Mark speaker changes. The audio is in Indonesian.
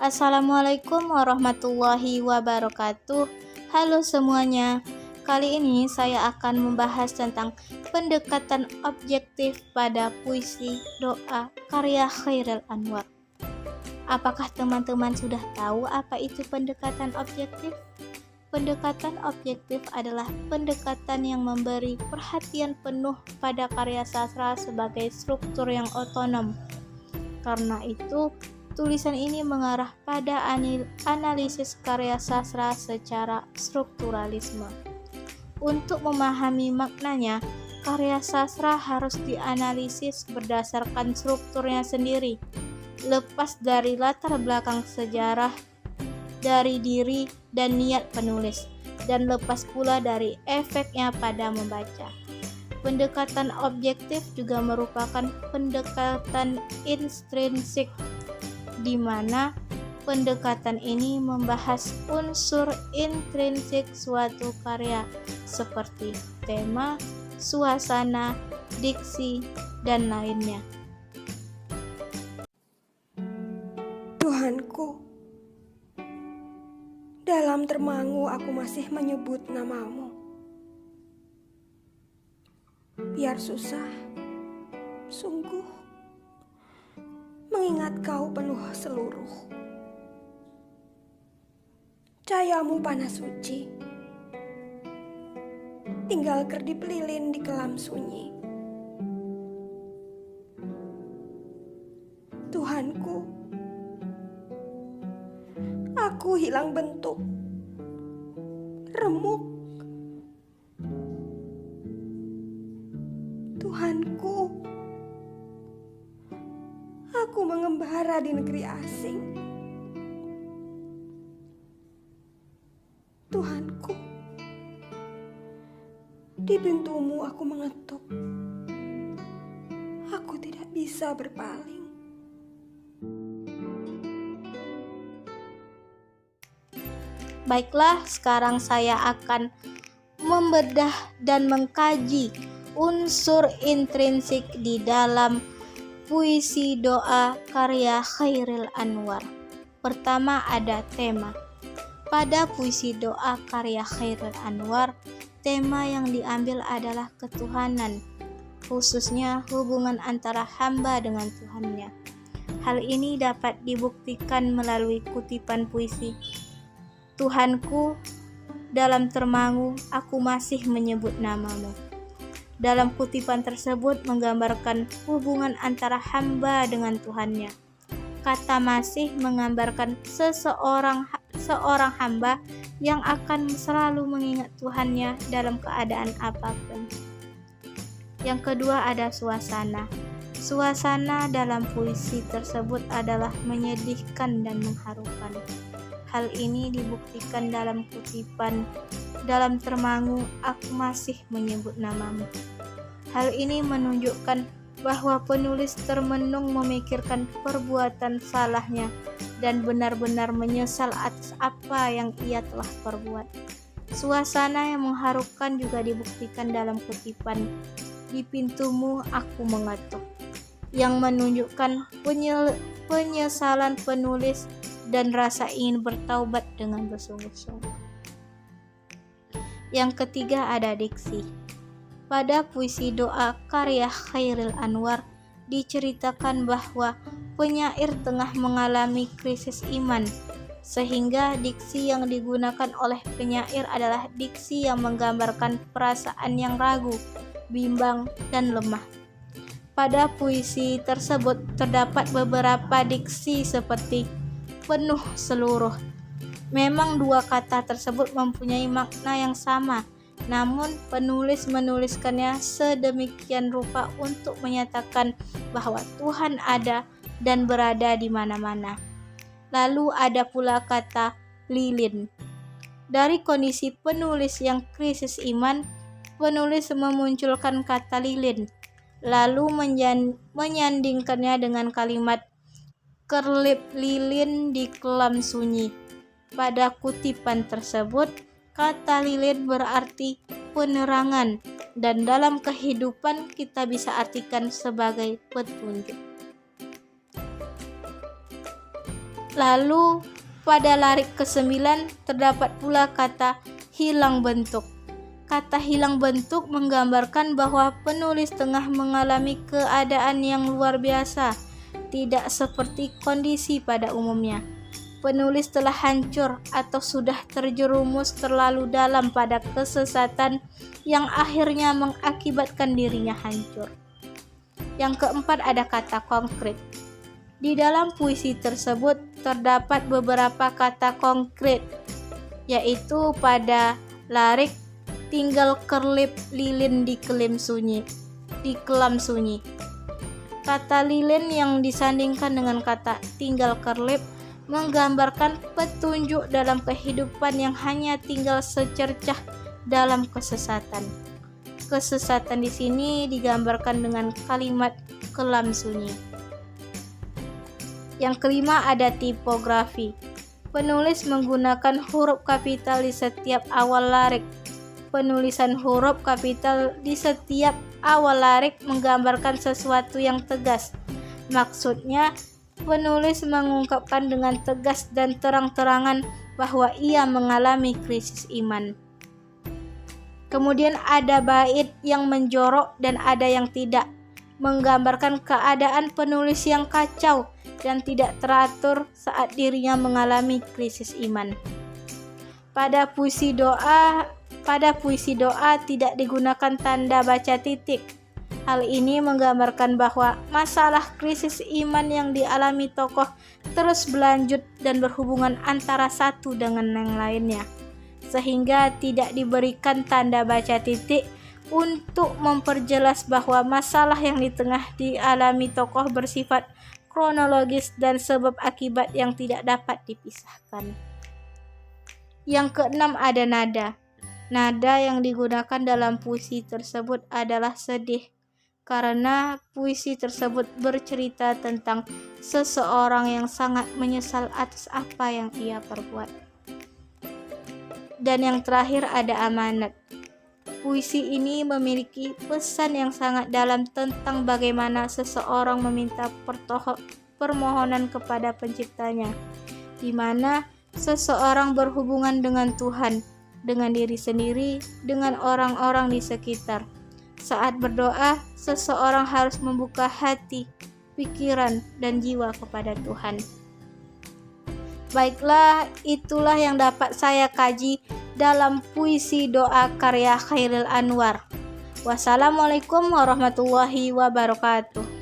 Speaker 1: Assalamualaikum warahmatullahi wabarakatuh. Halo semuanya. Kali ini saya akan membahas tentang pendekatan objektif pada puisi doa karya Chairil Anwar. Apakah teman-teman sudah tahu apa itu pendekatan objektif? Pendekatan objektif adalah pendekatan yang memberi perhatian penuh pada karya sastra sebagai struktur yang otonom. Karena itu, tulisan ini mengarah pada analisis karya sastra secara strukturalisme. Untuk memahami maknanya, karya sastra harus dianalisis berdasarkan strukturnya sendiri, lepas dari latar belakang sejarah, dari diri dan niat penulis, dan lepas pula dari efeknya pada membaca. Pendekatan objektif juga merupakan pendekatan intrinsik, di mana pendekatan ini membahas unsur intrinsik suatu karya seperti tema, suasana, diksi, dan lainnya.
Speaker 2: Tuhanku, dalam termangu aku masih menyebut namamu. Biar susah, sungguh, mengingat kau penuh seluruh. Cahayamu panas suci, tinggal kedip lilin di kelam sunyi. Tuhanku, aku hilang bentuk, remuk. Tuhanku, aku mengembara di negeri asing. Tuhanku, di pintumu aku mengetuk. Aku tidak bisa berpaling.
Speaker 1: Baiklah, sekarang saya akan membedah dan mengkaji unsur intrinsik di dalam puisi doa karya Chairil Anwar. Pertama ada tema. Pada puisi doa karya Chairil Anwar, tema yang diambil adalah ketuhanan, khususnya hubungan antara hamba dengan Tuhannya. Hal ini dapat dibuktikan melalui kutipan puisi. Tuhanku, dalam termangu aku masih menyebut namamu. Dalam kutipan tersebut menggambarkan hubungan antara hamba dengan Tuhannya. Kata masih menggambarkan seorang hamba yang akan selalu mengingat Tuhannya dalam keadaan apapun. Yang kedua ada suasana. Suasana dalam puisi tersebut adalah menyedihkan dan mengharukan. Hal ini dibuktikan dalam kutipan, dalam termangu aku masih menyebut namamu. Hal ini menunjukkan bahwa penulis termenung memikirkan perbuatan salahnya dan benar-benar menyesal atas apa yang ia telah perbuat. Suasana yang mengharukan juga dibuktikan dalam kutipan, di pintumu aku mengetuk, yang menunjukkan penyesalan penulis dan rasa ingin bertaubat dengan bersungguh-sungguh. Yang ketiga ada diksi. Pada puisi doa karya Chairil Anwar diceritakan bahwa penyair tengah mengalami krisis iman, sehingga diksi yang digunakan oleh penyair adalah diksi yang menggambarkan perasaan yang ragu, bimbang, dan lemah. Pada puisi tersebut terdapat beberapa diksi seperti penuh seluruh. Memang dua kata tersebut mempunyai makna yang sama, namun penulis menuliskannya sedemikian rupa untuk menyatakan bahwa Tuhan ada dan berada di mana-mana. Lalu ada pula kata lilin. Dari kondisi penulis yang krisis iman, penulis memunculkan kata lilin, lalu menyandingkannya dengan kalimat kerlip lilin di kelam sunyi. Pada kutipan tersebut, kata lilin berarti penerangan, dan dalam kehidupan kita bisa artikan sebagai petunjuk. Lalu pada larik ke-9 terdapat pula kata hilang bentuk. Kata hilang bentuk menggambarkan bahwa penulis tengah mengalami keadaan yang luar biasa, tidak seperti kondisi pada umumnya. Penulis telah hancur atau sudah terjerumus terlalu dalam pada kesesatan yang akhirnya mengakibatkan dirinya hancur. Yang keempat ada kata konkret. Di dalam puisi tersebut terdapat beberapa kata konkret, yaitu pada larik tinggal kerlip lilin di kelam sunyi. Kata lilin yang disandingkan dengan kata tinggal kerlip menggambarkan petunjuk dalam kehidupan yang hanya tinggal secercah dalam kesesatan. Kesesatan di sini digambarkan dengan kalimat kelam sunyi. Yang kelima ada tipografi. Penulis menggunakan huruf kapital di setiap awal larik. Penulisan huruf kapital di setiap awal larik menggambarkan sesuatu yang tegas. Maksudnya, penulis mengungkapkan dengan tegas dan terang-terangan bahwa ia mengalami krisis iman. Kemudian ada bait yang menjorok dan ada yang tidak, menggambarkan keadaan penulis yang kacau dan tidak teratur saat dirinya mengalami krisis iman. Pada puisi doa tidak digunakan tanda baca titik. Hal ini menggambarkan bahwa masalah krisis iman yang dialami tokoh terus berlanjut dan berhubungan antara satu dengan yang lainnya, sehingga tidak diberikan tanda baca titik untuk memperjelas bahwa masalah yang di tengah dialami tokoh bersifat kronologis dan sebab akibat yang tidak dapat dipisahkan. Yang keenam ada nada. Nada yang digunakan dalam puisi tersebut adalah sedih, karena puisi tersebut bercerita tentang seseorang yang sangat menyesal atas apa yang ia perbuat. Dan yang terakhir ada amanat. Puisi ini memiliki pesan yang sangat dalam tentang bagaimana seseorang meminta permohonan kepada penciptanya, di mana seseorang berhubungan dengan Tuhan, dengan diri sendiri, dengan orang-orang di sekitar. Saat berdoa, seseorang harus membuka hati, pikiran, dan jiwa kepada Tuhan. Baiklah, itulah yang dapat saya kaji dalam puisi doa karya Chairil Anwar. Wassalamualaikum warahmatullahi wabarakatuh.